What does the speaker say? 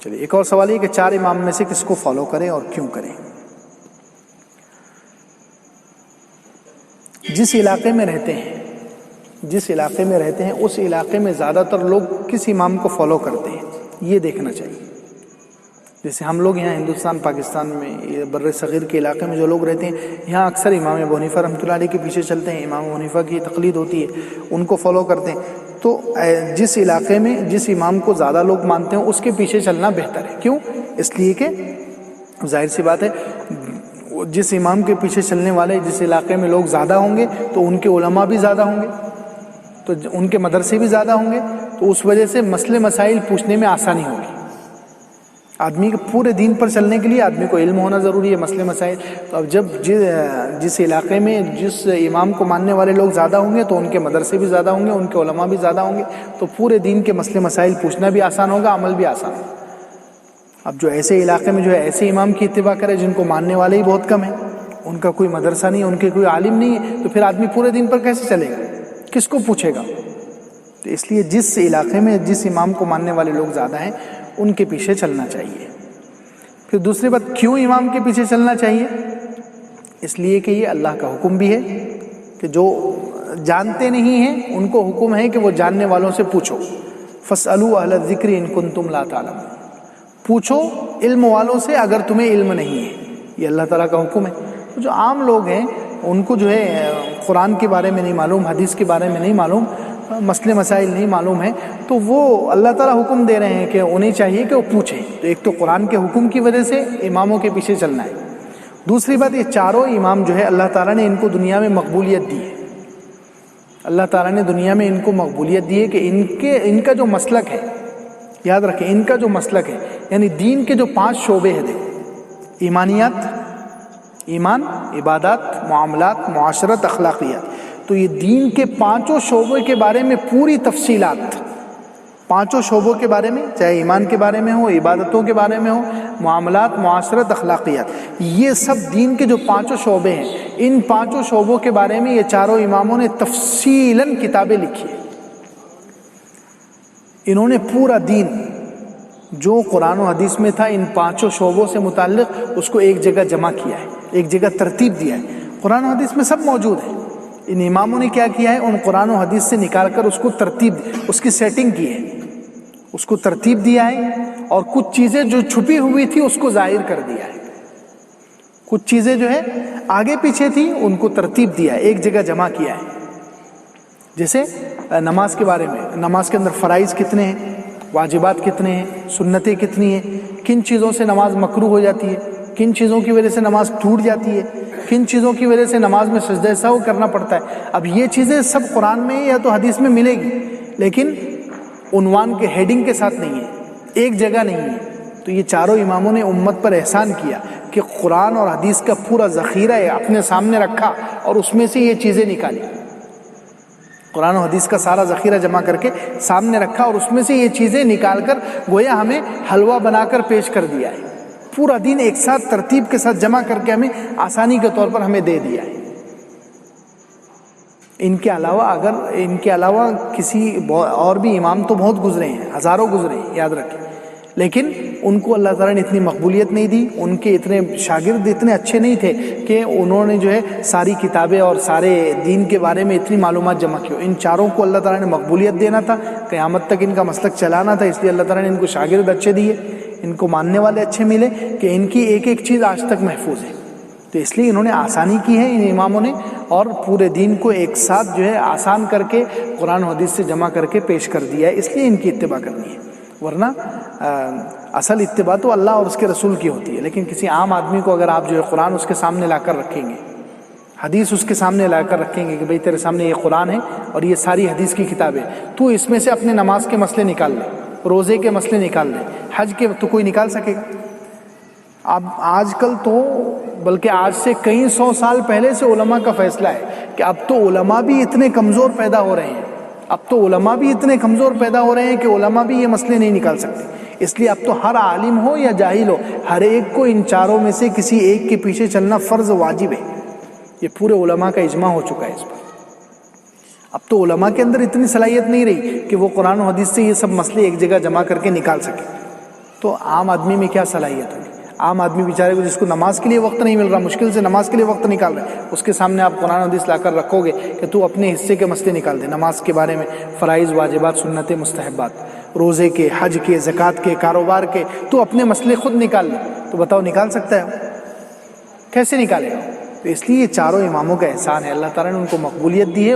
چلیے ایک اور سوال یہ کہ 4 امام میں سے کس کو فالو کریں اور کیوں کریں؟ جس علاقے میں رہتے ہیں اس علاقے میں زیادہ تر لوگ کس امام کو فالو کرتے ہیں یہ دیکھنا چاہیے. جیسے ہم لوگ یہاں ہندوستان پاکستان میں یہ بر صغیر کے علاقے میں جو لوگ رہتے ہیں یہاں اکثر امام ابو حنیفہ رحمۃ اللہ علیہ کے پیچھے چلتے ہیں، امام ابو حنیفہ کی تقلید ہوتی ہے، ان کو فالو کرتے ہیں. تو جس علاقے میں جس امام کو زیادہ لوگ مانتے ہیں اس کے پیچھے چلنا بہتر ہے. کیوں؟ اس لیے کہ ظاہر سی بات ہے جس امام کے پیچھے چلنے والے جس علاقے میں لوگ زیادہ ہوں گے تو ان کے علماء بھی زیادہ ہوں گے، تو ان کے مدرسے بھی زیادہ ہوں گے، تو اس وجہ سے مسئلے مسائل پوچھنے میں آسانی ہوگی. آدمی کے پورے دین پر چلنے کے لیے آدمی کو علم ہونا ضروری ہے، مسئلے مسائل. تو اب جب جس علاقے میں جس امام کو ماننے والے لوگ زیادہ ہوں گے تو ان کے مدرسے بھی زیادہ ہوں گے، ان کے علماء بھی زیادہ ہوں گے، تو پورے دین کے مسئلے مسائل پوچھنا بھی آسان ہوگا، عمل بھی آسان ہوگا. اب جو ایسے علاقے میں جو ہے ایسے امام کی اتباع کرے جن کو ماننے والے ہی بہت کم ہیں، ان کا کوئی مدرسہ نہیں ہے، ان کے کوئی عالم نہیں ہے، تو پھر آدمی پورے دین پر کیسے چلے گا؟ کس کو پوچھے گا؟ تو اس لیے جس علاقے میں جس امام کو ماننے والے لوگ زیادہ ہیں ان کے پیچھے چلنا چاہیے. پھر دوسری بات کیوں امام کے پیچھے چلنا چاہیے؟ اس لیے کہ یہ اللہ کا حکم بھی ہے کہ جو جانتے نہیں ہیں ان کو حکم ہے کہ وہ جاننے والوں سے پوچھو. فاسألوا اہل الذکر ان کنتم لا تعلمون، پوچھو علم والوں سے اگر تمہیں علم نہیں ہے. یہ اللہ تعالیٰ کا حکم ہے. تو جو عام لوگ ہیں ان کو جو ہے قرآن کے بارے میں نہیں معلوم، حدیث کے بارے میں نہیں معلوم، مسئلے مسائل نہیں معلوم ہے، تو وہ اللہ تعالیٰ حکم دے رہے ہیں کہ انہیں چاہیے کہ وہ پوچھیں. تو ایک تو قرآن کے حکم کی وجہ سے اماموں کے پیچھے چلنا ہے. دوسری بات یہ چاروں امام جو ہے اللہ تعالیٰ نے ان کو دنیا میں مقبولیت دی ہے. اللہ تعالیٰ نے دنیا میں ان کو مقبولیت دی ہے کہ ان کا جو مسلک ہے، یاد رکھیں ان کا جو مسلک ہے یعنی دین کے جو 5 شعبے ہیں، ایمانیات، ایمان، عبادات، معاملات، معاشرت، اخلاقیات، تو یہ دین کے 5 شعبوں کے بارے میں پوری تفصیلات، 5 شعبوں کے بارے میں، چاہے ایمان کے بارے میں ہو، عبادتوں کے بارے میں ہو، معاملات، معاشرت، اخلاقیات، یہ سب دین کے جو 5 شعبے ہیں، ان 5 شعبوں کے بارے میں یہ چاروں اماموں نے تفصیلاً کتابیں لکھی ہیں. انہوں نے پورا دین جو قرآن و حدیث میں تھا ان 5 شعبوں سے متعلق اس کو ایک جگہ جمع کیا ہے، ایک جگہ ترتیب دیا ہے. قرآن و حدیث میں سب موجود ہے. ان اماموں نے کیا کیا ہے، ان قرآن و حدیث سے نکال کر اس کو ترتیب، اس کی سیٹنگ کی ہے، اس کو ترتیب دیا ہے، اور کچھ چیزیں جو چھپی ہوئی تھی اس کو ظاہر کر دیا ہے. کچھ چیزیں جو ہے آگے پیچھے تھی ان کو ترتیب دیا ہے، ایک جگہ جمع کیا ہے. جیسے نماز کے بارے میں، نماز کے اندر فرائض کتنے ہیں، واجبات کتنے ہیں، سنتیں کتنی ہیں، کن چیزوں سے نماز مکروہ ہو جاتی ہے، کن چیزوں کی وجہ سے نماز ٹوٹ جاتی ہے، کن چیزوں کی وجہ سے نماز میں سجدہ سہو کرنا پڑتا ہے. اب یہ چیزیں سب قرآن میں یا تو حدیث میں ملے گی، لیکن عنوان کے ہیڈنگ کے ساتھ نہیں ہے، ایک جگہ نہیں ہے. تو یہ چاروں اماموں نے امت پر احسان کیا کہ قرآن اور حدیث کا پورا ذخیرہ ہے اپنے سامنے رکھا اور اس میں سے یہ چیزیں نکالی. قرآن و حدیث کا سارا ذخیرہ جمع کر کے سامنے رکھا اور اس میں سے یہ چیزیں نکال کر گویا ہمیں حلوہ بنا کر پیش کر دیا ہے. پورا دین ایک ساتھ ترتیب کے ساتھ جمع کر کے ہمیں آسانی کے طور پر ہمیں دے دیا ہے. ان کے علاوہ کسی اور بھی امام تو بہت گزرے ہیں، ہزاروں گزرے ہیں، یاد رکھیں، لیکن ان کو اللہ تعالیٰ نے اتنی مقبولیت نہیں دی، ان کے اتنے شاگرد اتنے اچھے نہیں تھے کہ انہوں نے جو ہے ساری کتابیں اور سارے دین کے بارے میں اتنی معلومات جمع کی. ان چاروں کو اللہ تعالیٰ نے مقبولیت دینا تھا، قیامت تک ان کا مسلک چلانا تھا، اس لیے اللہ تعالیٰ نے ان کو شاگرد اچھے دیے، ان کو ماننے والے اچھے ملے کہ ان کی ایک ایک چیز آج تک محفوظ ہے. تو اس لیے انہوں نے آسانی کی ہے ان اماموں نے، اور پورے دین کو ایک ساتھ جو ہے آسان کر کے قرآن و حدیث سے جمع کر کے پیش کر دیا ہے، اس لیے ان کی اتباع کرنی ہے. ورنہ اصل اتباع تو اللہ اور اس کے رسول کی ہوتی ہے. لیکن کسی عام آدمی کو اگر آپ جو ہے قرآن اس کے سامنے لا کر رکھیں گے، حدیث اس کے سامنے لا کر رکھیں گے کہ بھئی تیرے سامنے یہ قرآن ہے اور یہ ساری حدیث کی کتابیں، تو اس میں سے اپنے نماز کے مسئلے نکال لے، روزے کے مسئلے نکال لے، حج کے، تو کوئی نکال سکے گا؟ اب آج کل تو بلکہ آج سے کئی 100 سال پہلے سے علماء کا فیصلہ ہے کہ اب تو علماء بھی اتنے کمزور پیدا ہو رہے ہیں، کہ علماء بھی یہ مسئلے نہیں نکال سکتے. اس لیے اب تو ہر عالم ہو یا جاہل ہو، ہر ایک کو ان چاروں میں سے کسی ایک کے پیچھے چلنا فرض واجب ہے. یہ پورے علماء کا اجماع ہو چکا ہے اس پر. اب تو علماء کے اندر اتنی صلاحیت نہیں رہی کہ وہ قرآن و حدیث سے یہ سب مسئلے ایک جگہ جمع کر کے نکال سکے. تو عام آدمی میں کیا صلاحیت ہوگی؟ عام آدمی بیچارے کو جس کو نماز کے لیے وقت نہیں مل رہا، مشکل سے نماز کے لیے وقت نکال رہے ہیں، اس کے سامنے آپ قرآن حدیث لا کر رکھو گے کہ تو اپنے حصے کے مسئلے نکال دے، نماز کے بارے میں، فرائض، واجبات، سنتیں، مستحبات، روزے کے، حج کے، زکوٰۃ کے، کاروبار کے، تو اپنے مسئلے خود نکال لے، تو بتاؤ نکال سکتا ہے؟ کیسے نکالے گا؟ تو اس لیے چاروں اماموں کا احسان ہے، اللہ تعالیٰ نے ان کو مقبولیت دی ہے.